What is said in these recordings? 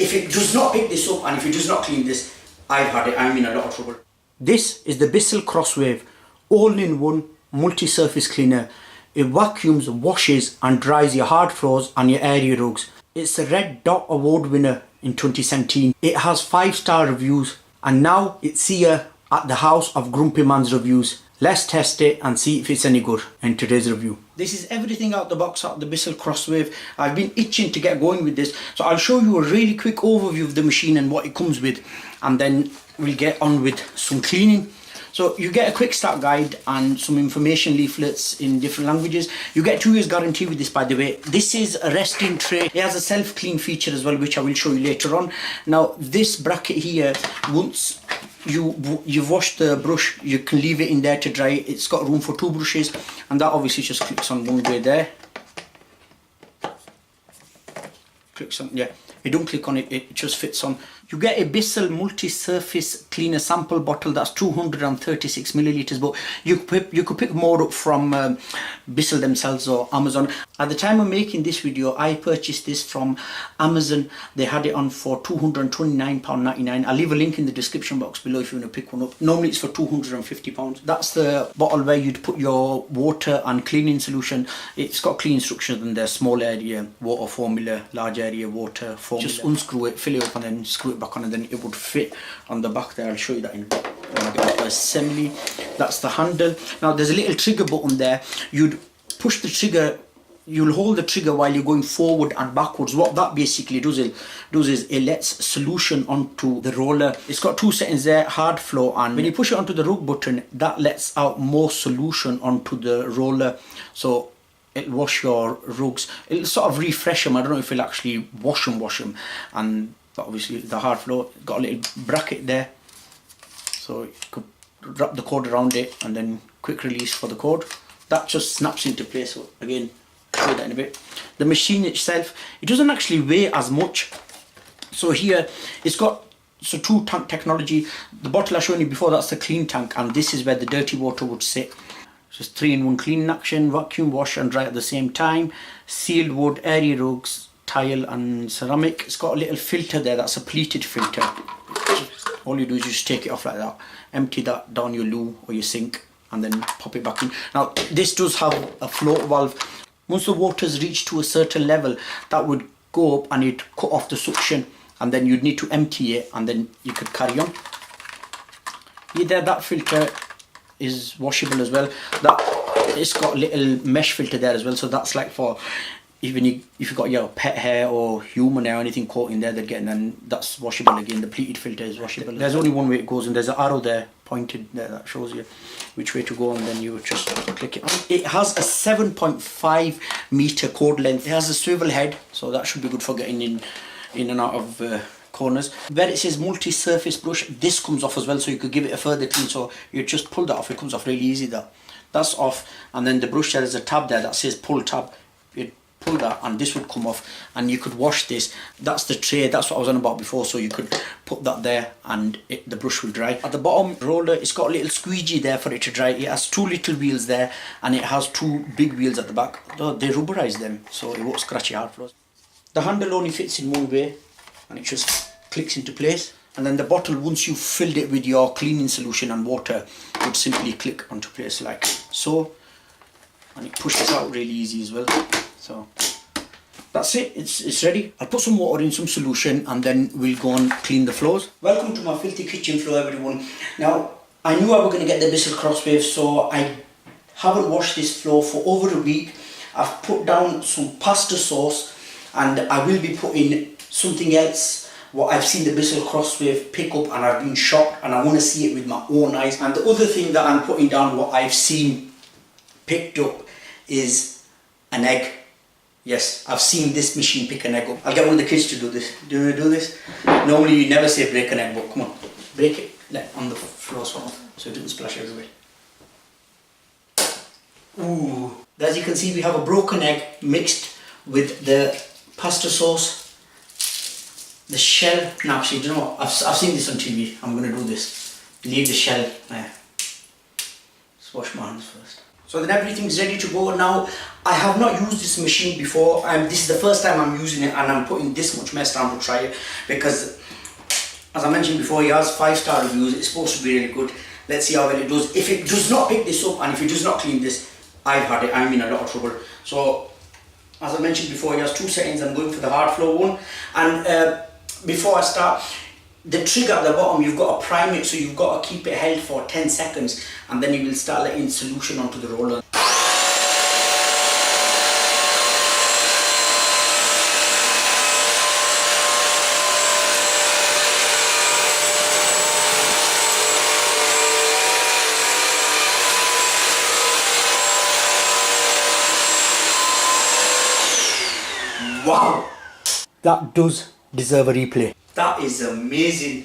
if it does not pick this up and if it does not clean this, I've had it, I'm in a lot of trouble. This is the Bissell Crosswave all-in-one multi-surface cleaner. It vacuums, washes and dries your hard floors and your area rugs. It's a Red Dot Award winner in 2017. It has 5-star reviews and now it's here at the house of GrumpyMan's reviews. Let's test it and see if it's any good in today's review. This is everything out the box out the Bissell Crosswave. I've been itching to get going with this, so I'll show you a really quick overview of the machine and what it comes with, and then we'll get on with some cleaning. So you get a quick start guide and some information leaflets in different languages. You get 2 years guarantee with this, by the way. This is a resting tray. It has a self-clean feature as well, which I will show you later on. Now this bracket here, once you've washed the brush, you can leave it in there to dry. It's got room for 2 brushes, and that obviously just clicks on one way there. Clicks on, yeah. You don't click on it, it just fits on. You get a Bissell multi-surface cleaner sample bottle that's 236 millilitres, but you could pick more up from Bissell themselves or Amazon. At the time of making this video, I purchased this from Amazon. They had it on for £229.99. I'll leave a link in the description box below if you want to pick one up. Normally it's for £250. That's the bottle where you'd put your water and cleaning solution. It's got clean instructions in there: small area water formula, large area water formula. Just unscrew it, fill it up and then screw it back on, and then it would fit on the back there. I'll show you that in when I get off the assembly. That's the handle. Now there's a little trigger button there. You'd push the trigger, you'll hold the trigger while you're going forward and backwards. What that basically does is it lets solution onto the roller. It's got 2 settings there, hard flow, and when you push it onto the rug button, that lets out more solution onto the roller, so it'll wash your rugs. It'll sort of refresh them. I don't know if it'll actually wash them. And obviously the hard flow, got a little bracket there, so you could wrap the cord around it and then quick release for the cord. That just snaps into place. So again, I'll show you that in a bit. The machine itself, it doesn't actually weigh as much. So here it's got 2-tank technology. The bottle I showed you before, that's the clean tank, and this is where the dirty water would sit. Just 3-in-1 cleaning action, vacuum, wash and dry at the same time. Sealed wood, area rugs, tile and ceramic. It's got a little filter there, that's a pleated filter. All you do is just take it off like that, empty that down your loo or your sink, and then pop it back in. Now this does have a float valve. Once the water's reached to a certain level, that would go up and it'd cut off the suction, and then you'd need to empty it, and then you could carry on. Either that filter is washable as well. That it's got a little mesh filter there as well, so that's like for even if you've got your pet hair or human hair or anything caught in there, they're getting, then that's washable again. The pleated filter is washable. There's only one way it goes, and there's an arrow there pointed there that shows you which way to go, and then you just click it on. It has a 7.5 meter cord length. It has a swivel head, so that should be good for getting in and out of corners. Where it says multi-surface brush, this comes off as well, so you could give it a further clean. So you just pull that off, it comes off really easy. That's off, and then the brush, there is a tab there that says pull tab. You'd pull that and this would come off, and you could wash this. That's the tray, that's what I was on about before, so you could put that there and the brush will dry. At the bottom roller, it's got a little squeegee there for it to dry. It has 2 little wheels there, and it has 2 big wheels at the back. They rubberize them so it won't scratch your hard floors. The handle only fits in one way, and it just clicks into place, and then the bottle, once you've filled it with your cleaning solution and water, would simply click onto place like so, and it pushes out really easy as well. So that's it, it's ready. I'll put some water in, some solution, and then we'll go and clean the floors. Welcome to my filthy kitchen floor, everyone. Now I knew I was going to get the Bissell Crosswave, so I haven't washed this floor for over a week. I've put down some pasta sauce, and I will be putting something else what I've seen the Bissell Crosswave pick up, and I've been shocked, and I want to see it with my own eyes. And the other thing that I'm putting down, what I've seen picked up, is an egg. Yes, I've seen this machine pick an egg up. I'll get one of the kids to do this. Do you want to do this? Normally you never say break an egg, but come on, break it, let on the floor so it doesn't splash everywhere. Ooh, as you can see, we have a broken egg mixed with the pasta sauce. The shell, now actually, do you know what? I've seen this on TV. I'm going to do this. Leave the shell there. Let's wash my hands first. So then everything's ready to go. Now, I have not used this machine before. This is the first time I'm using it, and I'm putting this much mess down to try it because, as I mentioned before, he has 5-star reviews. It's supposed to be really good. Let's see how well it does. If it does not pick this up and if it does not clean this, I've had it. I'm in a lot of trouble. So, as I mentioned before, he has 2 settings. I'm going for the hard flow one. And before I start, the trigger at the bottom, you've got to prime it, so you've got to keep it held for 10 seconds, and then you will start letting solution onto the roller. Wow, that does deserve a replay. That is amazing.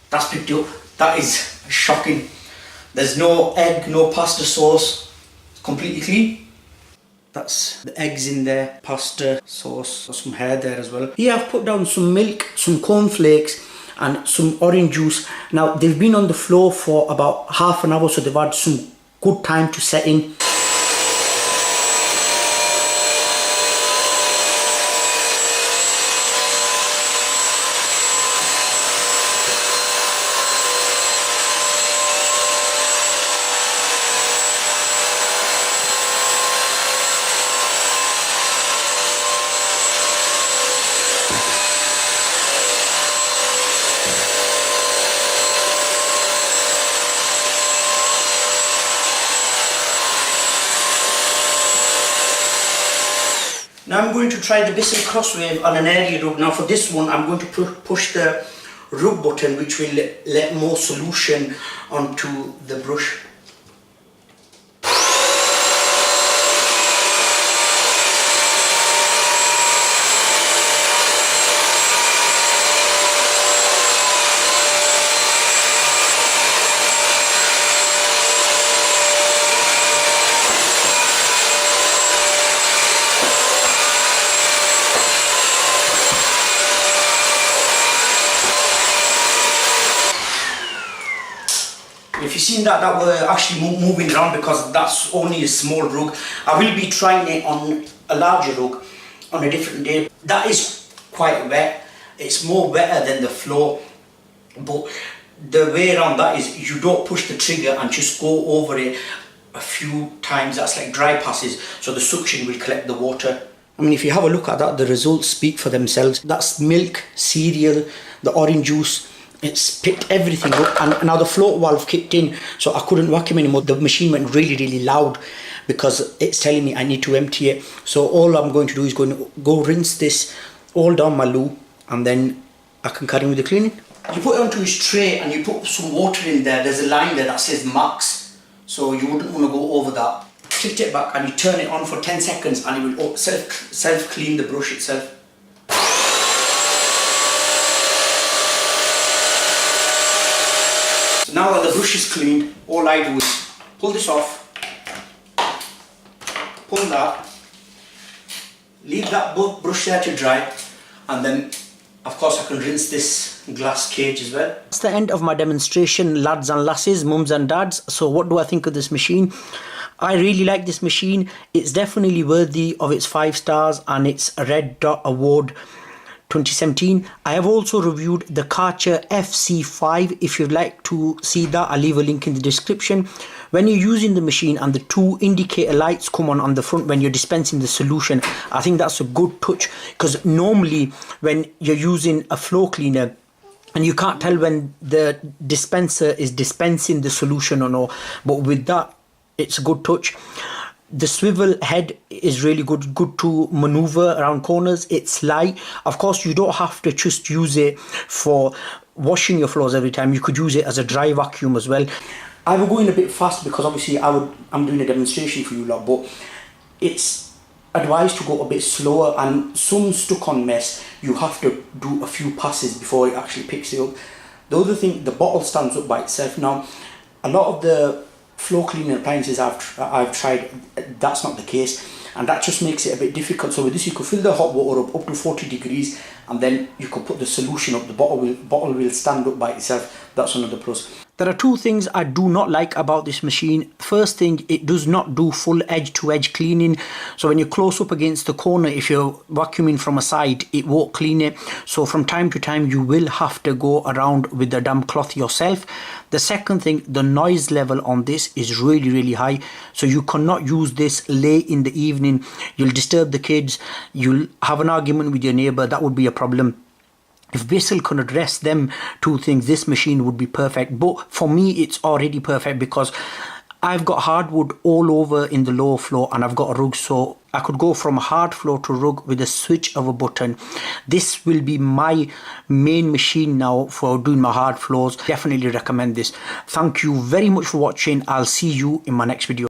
That's picked up. That is shocking. There's no egg, no pasta sauce. It's completely clean. That's the eggs in there, pasta sauce, some hair there as well. Here I've put down some milk, some cornflakes and some orange juice. Now they've been on the floor for about half an hour, so they've had some good time to set in. Now I'm going to try the Bissell Crosswave on an area rug. Now for this one I'm going to push the rub button, which will let more solution onto the brush. If you've seen that, that we're actually moving around because that's only a small rug. I will be trying it on a larger rug on a different day. That is quite wet. It's more wetter than the floor, but the way around that is you don't push the trigger and just go over it a few times. That's like dry passes, so the suction will collect the water. I mean, if you have a look at that, the results speak for themselves. That's milk, cereal, the orange juice. It's picked everything up, and now the float valve kicked in, so I couldn't vacuum anymore. The machine went really, really loud because it's telling me I need to empty it. So all I'm going to do is going to go rinse this all down my loo, and then I can carry on with the cleaning. You put it onto his tray and you put some water in there. There's a line there that says max, so you wouldn't want to go over that. Tilt it back and you turn it on for 10 seconds and it will self clean the brush itself. So now that the brush is cleaned, all I do is pull this off, pull that, leave that brush there to dry, and then of course I can rinse this glass cage as well. That's the end of my demonstration, lads and lasses, mums and dads. So what do I think of this machine? I really like this machine. It's definitely worthy of its 5 stars and its Red Dot Award 2017. I have also reviewed the Karcher FC5. If you'd like to see that, I'll leave a link in the description. When you're using the machine and the 2 indicator lights come on the front when you're dispensing the solution, I think that's a good touch, because normally when you're using a floor cleaner and you can't tell when the dispenser is dispensing the solution or no, but with that it's a good touch. The swivel head is really good to maneuver around corners. It's light. Of course, you don't have to just use it for washing your floors every time. You could use it as a dry vacuum as well. I will go in a bit fast because obviously I'm doing a demonstration for you lot, but it's advised to go a bit slower, and some stuck on mess you have to do a few passes before it actually picks it up. The other thing, the bottle stands up by itself. Now, a lot of the floor cleaning appliances I've tried, that's not the case, and that just makes it a bit difficult. So with this you could fill the hot water up to 40 degrees, and then you could put the solution up. The bottle will stand up by itself. That's another plus. There are two things I do not like about this machine. First thing, it does not do full edge to edge cleaning. So when you're close up against the corner, if you're vacuuming from a side, it won't clean it. So from time to time you will have to go around with the damp cloth yourself. The second thing, the noise level on this is really high. So you cannot use this late in the evening. You'll disturb the kids, you'll have an argument with your neighbor. That would be a problem. If Bissell can address them two things, this machine would be perfect. But for me, it's already perfect because I've got hardwood all over in the lower floor and I've got a rug, so I could go from hard floor to rug with a switch of a button. This will be my main machine now for doing my hard floors. Definitely recommend this. Thank you very much for watching. I'll see you in my next video.